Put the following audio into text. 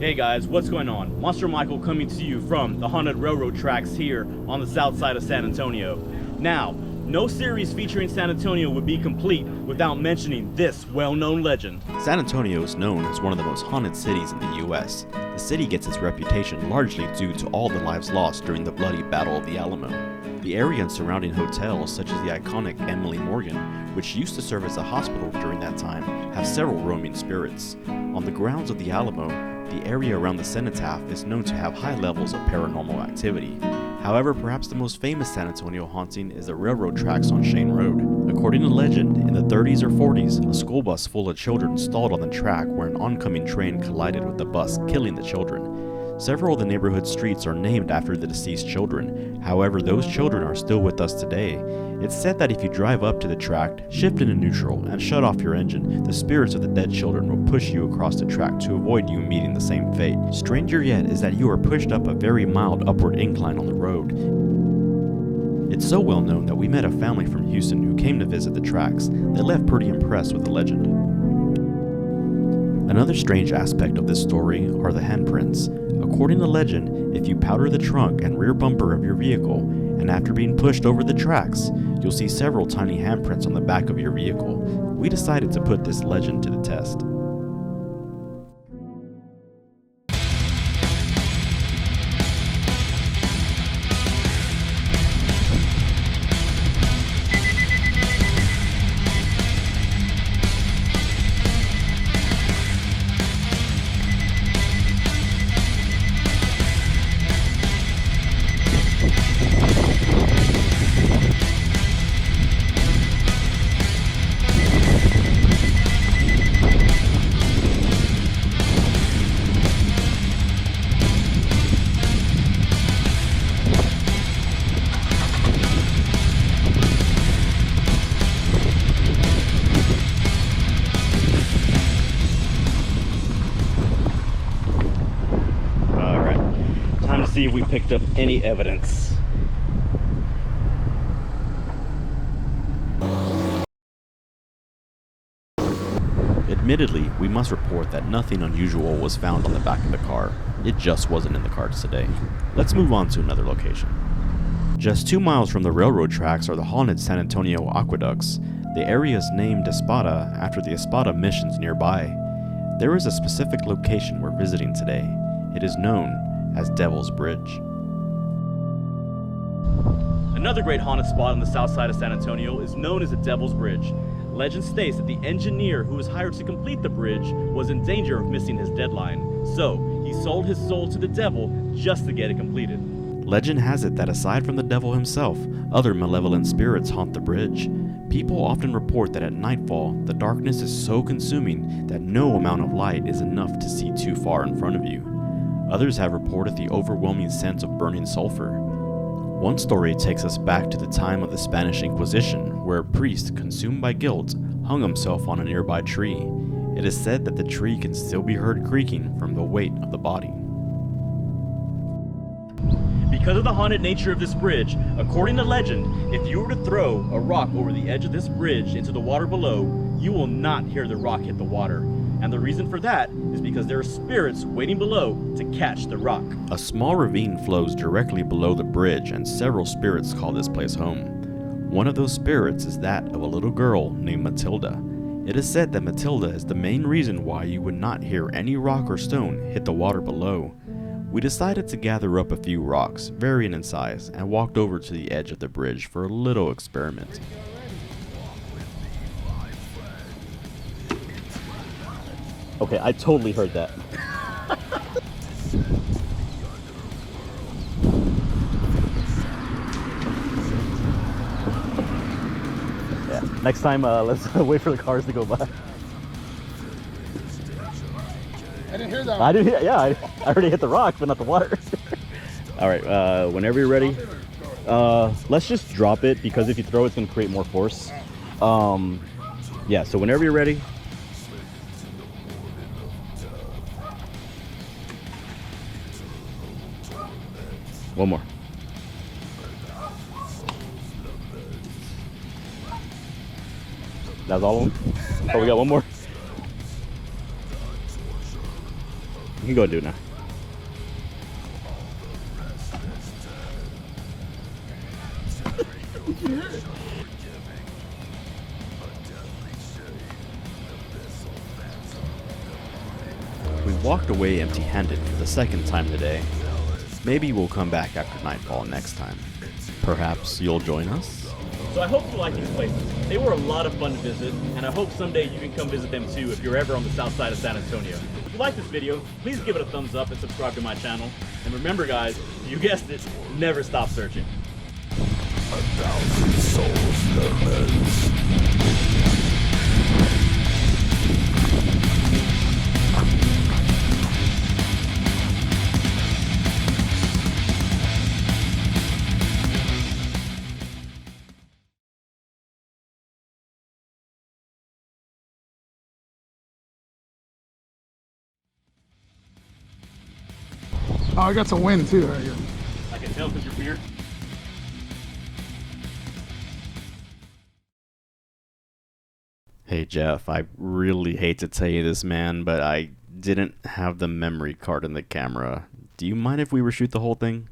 Hey guys, what's going on? Monster Michael coming to you from the haunted railroad tracks here on the south side of San Antonio. Now, no series featuring San Antonio would be complete without mentioning this well-known legend. San Antonio is known as one of the most haunted cities in the U.S. The city gets its reputation largely due to all the lives lost during the bloody Battle of the Alamo. The area and surrounding hotels, such as the iconic Emily Morgan, which used to serve as a hospital during that time, have several roaming spirits. On the grounds of the Alamo, the area around the cenotaph is known to have high levels of paranormal activity. However, perhaps the most famous San Antonio haunting is the railroad tracks on Shane Road. According to legend, in the 30s or 40s, a school bus full of children stalled on the track where an oncoming train collided with the bus, killing the children. Several of the neighborhood streets are named after the deceased children. However, those children are still with us today. It's said that if you drive up to the track, shift into neutral, and shut off your engine, the spirits of the dead children will push you across the track to avoid you meeting the same fate. Stranger yet is that you are pushed up a very mild upward incline on the road. It's so well known that we met a family from Houston who came to visit the tracks. They left pretty impressed with the legend. Another strange aspect of this story are the handprints. According to legend, if you powder the trunk and rear bumper of your vehicle, and after being pushed over the tracks, you'll see several tiny handprints on the back of your vehicle. We decided to put this legend to the test. See if we picked up any evidence. Admittedly, we must report that nothing unusual was found on the back of the car. It just wasn't in the cards today. Let's move on to another location. Just 2 miles from the railroad tracks are the haunted San Antonio Aqueducts. The area is named Espada after the Espada missions nearby. There is a specific location we're visiting today. It is known as Devil's Bridge. Another great haunted spot on the south side of San Antonio is known as the Devil's Bridge. Legend states that the engineer who was hired to complete the bridge was in danger of missing his deadline, so he sold his soul to the devil just to get it completed. Legend has it that aside from the devil himself, other malevolent spirits haunt the bridge. People often report that at nightfall, the darkness is so consuming that no amount of light is enough to see too far in front of you. Others have reported the overwhelming sense of burning sulfur. One story takes us back to the time of the Spanish Inquisition, where a priest, consumed by guilt, hung himself on a nearby tree. It is said that the tree can still be heard creaking from the weight of the body. Because of the haunted nature of this bridge, according to legend, if you were to throw a rock over the edge of this bridge into the water below, you will not hear the rock hit the water. And the reason for that is because there are spirits waiting below to catch the rock. A small ravine flows directly below the bridge, and several spirits call this place home. One of those spirits is that of a little girl named Matilda. It is said that Matilda is the main reason why you would not hear any rock or stone hit the water below. We decided to gather up a few rocks, varying in size, and walked over to the edge of the bridge for a little experiment. Okay, I totally heard that. Yeah, next time let's wait for the cars to go by. I didn't hear that. I didn't hear, yeah, I already hit the rock, but not the water. All right, whenever you're ready, let's just drop it because if you throw it, it's gonna create more force. Yeah, so whenever you're ready. One more. That was all of them? Oh, we got one more. You can go and do it now. We walked away empty-handed for the second time today. Maybe we'll come back after nightfall next time. Perhaps you'll join us? So I hope you like these places. They were a lot of fun to visit, and I hope someday you can come visit them too if you're ever on the south side of San Antonio. If you like this video, please give it a thumbs up and subscribe to my channel. And remember guys, you guessed it, never stop searching. 1,000 souls laments. Oh, I got some wind too right here. I can tell because your beard. Hey Jeff, I really hate to tell you this, man, but I didn't have the memory card in the camera. Do you mind if we reshoot the whole thing?